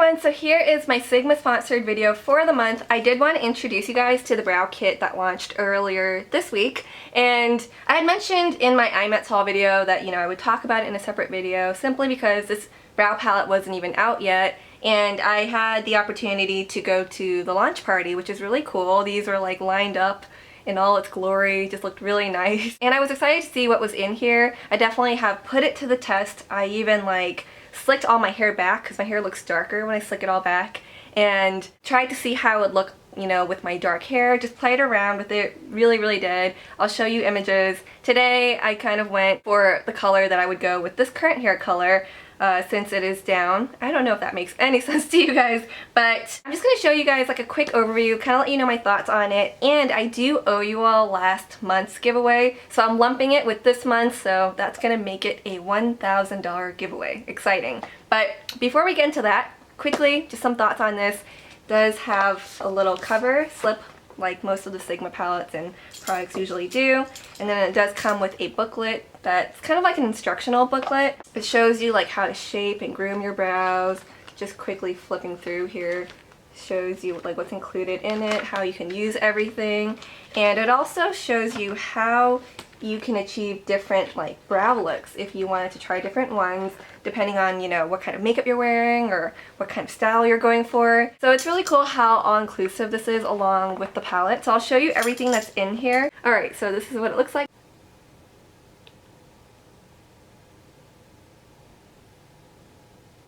everyone, so here is my Sigma sponsored video for the month. I did want to introduce you guys to the brow kit that launched earlier this week, and I had mentioned in my IMETS haul video that I would talk about it in a separate video simply because this brow palette wasn't even out yet, and I had the opportunity to go to the launch party, which is really cool. These were like lined up in all its glory, just looked really nice, and I was excited to see what was in here. I definitely have put it to the test. I even slicked all my hair back because my hair looks darker when I slick it all back, and tried to see how it would look, with my dark hair. Just played around with it, really did. I'll show you images. Today I kind of went for the color that I would go with this current hair color, since it is down. I don't know if that makes any sense to you guys, but I'm just going to show you guys like a quick overview, kind of let you know my thoughts on it, and I do owe you all last month's giveaway, so I'm lumping it with this month, so that's going to make it a $1,000 giveaway. Exciting. But before we get into that, quickly, just some thoughts on this. It does have a little cover slip like most of the Sigma palettes and products usually do, and then it does come with a booklet that's kind of like an instructional booklet. It shows you like how to shape and groom your brows. Just quickly flipping through here shows you like what's included in it, how you can use everything, and it also shows you how you can achieve different brow looks if you wanted to try different ones depending on what kind of makeup you're wearing or what kind of style you're going for. So it's really cool how all-inclusive this is along with the palette. So I'll show you everything that's in here. Alright, so this is what it looks like.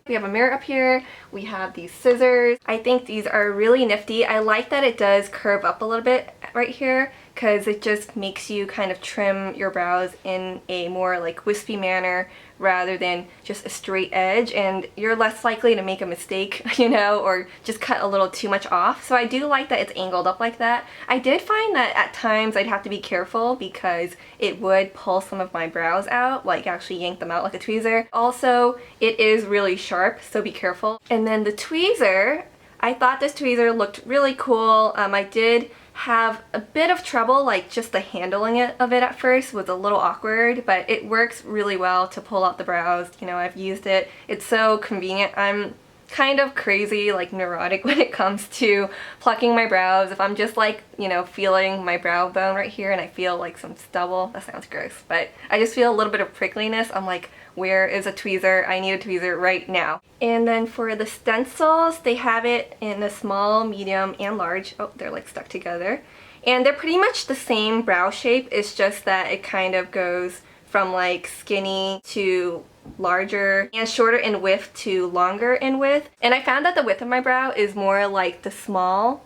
We have a mirror up here, we have these scissors. I think these are really nifty. I like that it does curve up a little bit right here because it just makes you kind of trim your brows in a more wispy manner rather than just a straight edge, and you're less likely to make a mistake, or just cut a little too much off. So I do like that it's angled up like that. I did find that at times I'd have to be careful because it would pull some of my brows out, actually yank them out like a tweezer. Also, it is really sharp, so be careful. And then the tweezer, I thought this tweezer looked really cool. I did have a bit of trouble, just the handling of it at first was a little awkward, but it works really well to pull out the brows. I've used it. It's so convenient. I'm kind of crazy, neurotic when it comes to plucking my brows. If I'm just feeling my brow bone right here and I feel some stubble, that sounds gross, but I just feel a little bit of prickliness. I'm like, where is a tweezer? I need a tweezer right now. And then for the stencils, they have it in a small, medium, and large. Oh, they're stuck together. And they're pretty much the same brow shape. It's just that it kind of goes from skinny to larger and shorter in width to longer in width. And I found that the width of my brow is more like the small,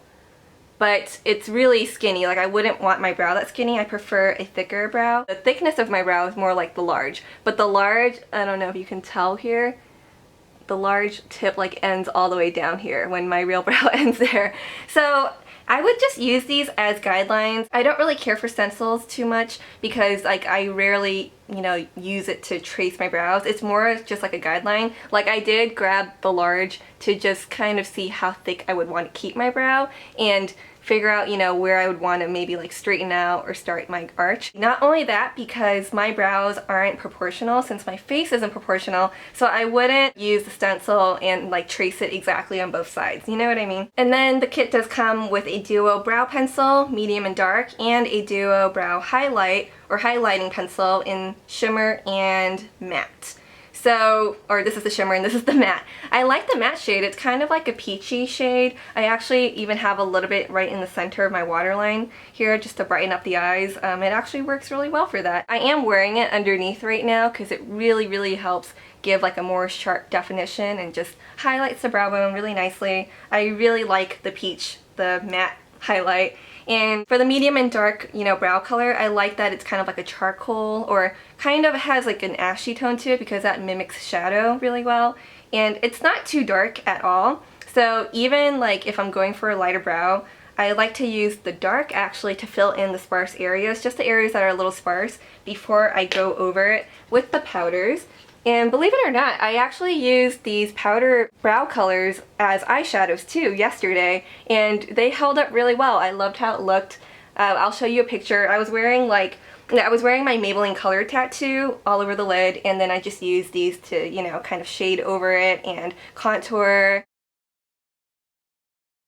but it's really skinny. I wouldn't want my brow that skinny. I prefer a thicker brow. The thickness of my brow is more like the large, but the large, I don't know if you can tell here, the large tip ends all the way down here when my real brow ends there. So I would just use these as guidelines. I don't really care for stencils too much because I rarely use it to trace my brows. It's more just like a guideline. I did grab the large to just kind of see how thick I would want to keep my brow and figure out where I would want to maybe straighten out or start my arch. Not only that, because my brows aren't proportional since my face isn't proportional, so I wouldn't use the stencil and trace it exactly on both sides, you know what I mean? And then the kit does come with a duo brow pencil, medium and dark, and a duo brow highlight or highlighting pencil in shimmer and matte. So, or this is the shimmer and this is the matte. I like the matte shade. It's kind of like a peachy shade. I actually even have a little bit right in the center of my waterline here just to brighten up the eyes. It actually works really well for that. I am wearing it underneath right now because it really helps give a more sharp definition and just highlights the brow bone really nicely. I really like the peach, the matte highlight. And for the medium and dark, brow color, I like that it's kind of like a charcoal, or kind of has an ashy tone to it because that mimics shadow really well. And it's not too dark at all. So even if I'm going for a lighter brow, I like to use the dark actually to fill in the sparse areas, just the areas that are a little sparse, before I go over it with the powders. And believe it or not, I actually used these powder brow colors as eyeshadows too yesterday, and they held up really well. I loved how it looked. I'll show you a picture. I was wearing my Maybelline color tattoo all over the lid, and then I just used these to, kind of shade over it and contour.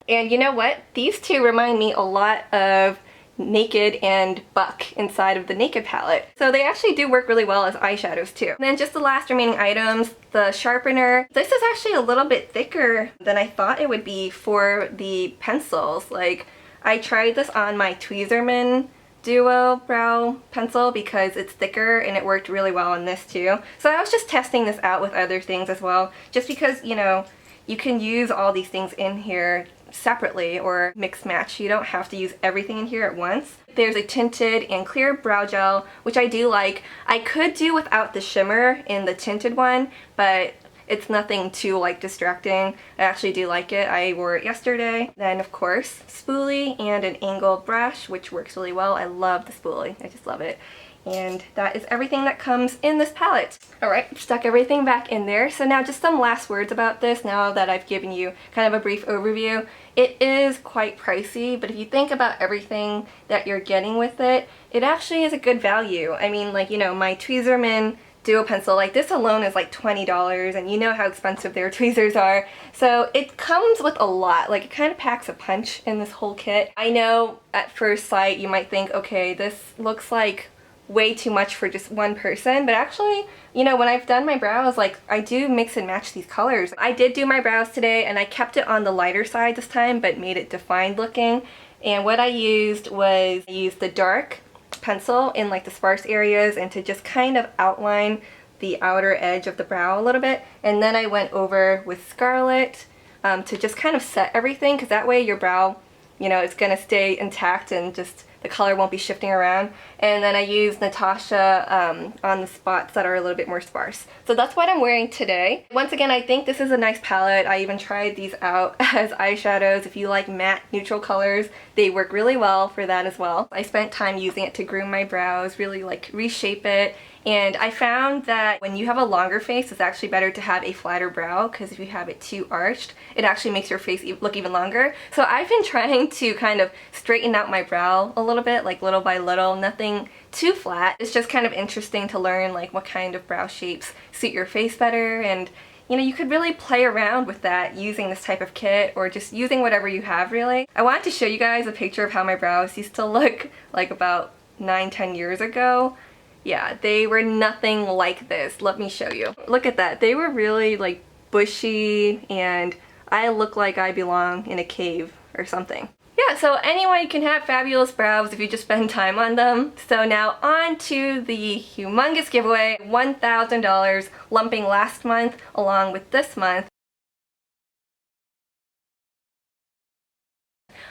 And you know what? These two remind me a lot of Naked and Buck inside of the Naked palette. So they actually do work really well as eyeshadows too. And then just the last remaining items, the sharpener. This is actually a little bit thicker than I thought it would be for the pencils. Like, I tried this on my Tweezerman Duo brow pencil because it's thicker and it worked really well on this too. So I was just testing this out with other things as well, just because, you know, you can use all these things in here separately or mix match. You don't have to use everything in here at once. There's a tinted and clear brow gel, which I do like. I could do without the shimmer in the tinted one, but it's nothing too like distracting. I actually do like it. I wore it yesterday. Then of course, spoolie and an angled brush, which works really well. I love the spoolie. I just love it. And that is everything that comes in this palette. Alright, stuck everything back in there. So now just some last words about this now that I've given you kind of a brief overview. It is quite pricey, but if you think about everything that you're getting with it, it actually is a good value. I mean, like, you know, my Tweezerman Duo pencil, like this alone is like $20, and you know how expensive their tweezers are. So it comes with a lot. Like, it kind of packs a punch in this whole kit. I know at first sight you might think, okay, this looks like way too much for just one person, but actually, you know, when I've done my brows, like, I do mix and match these colors. I did do my brows today and I kept it on the lighter side this time, but made it defined looking. And what I used was, I used the dark pencil in like the sparse areas and to just kind of outline the outer edge of the brow a little bit. And then I went over with Scarlet to just kind of set everything, because that way your brow, you know, it's gonna stay intact and just the color won't be shifting around. And then I used Natasha on the spots that are a little bit more sparse. So that's what I'm wearing today. Once again, I think this is a nice palette. I even tried these out as eyeshadows. If you like matte neutral colors, they work really well for that as well. I spent time using it to groom my brows, really like reshape it. And I found that when you have a longer face, it's actually better to have a flatter brow, because if you have it too arched, it actually makes your face look even longer. So I've been trying to kind of straighten out my brow a little bit, like little by little, nothing too flat. It's just kind of interesting to learn like what kind of brow shapes suit your face better, and you know, you could really play around with that using this type of kit or just using whatever you have really. I wanted to show you guys a picture of how my brows used to look like about 9-10 years ago. Yeah, they were nothing like this. Let me show you. Look at that. They were really like bushy, and I look like I belong in a cave or something. Yeah, so anyone can have fabulous brows if you just spend time on them. So now on to the humongous giveaway, $1,000, lumping last month along with this month.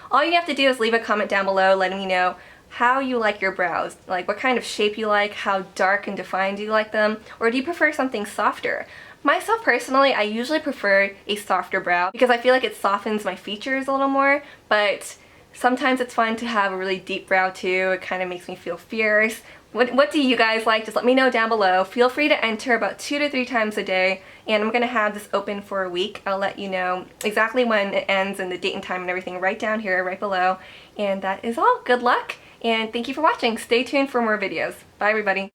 All you have to do is leave a comment down below letting me know how you like your brows, like what kind of shape you like, how dark and defined do you like them, or do you prefer something softer? Myself personally, I usually prefer a softer brow because I feel like it softens my features a little more, but sometimes it's fun to have a really deep brow too. It kind of makes me feel fierce. What do you guys like? Just let me know down below. Feel free to enter about 2 to 3 times a day, and I'm going to have this open for a week. I'll let you know exactly when it ends and the date and time and everything right down here, right below. And that is all. Good luck, and thank you for watching. Stay tuned for more videos. Bye everybody.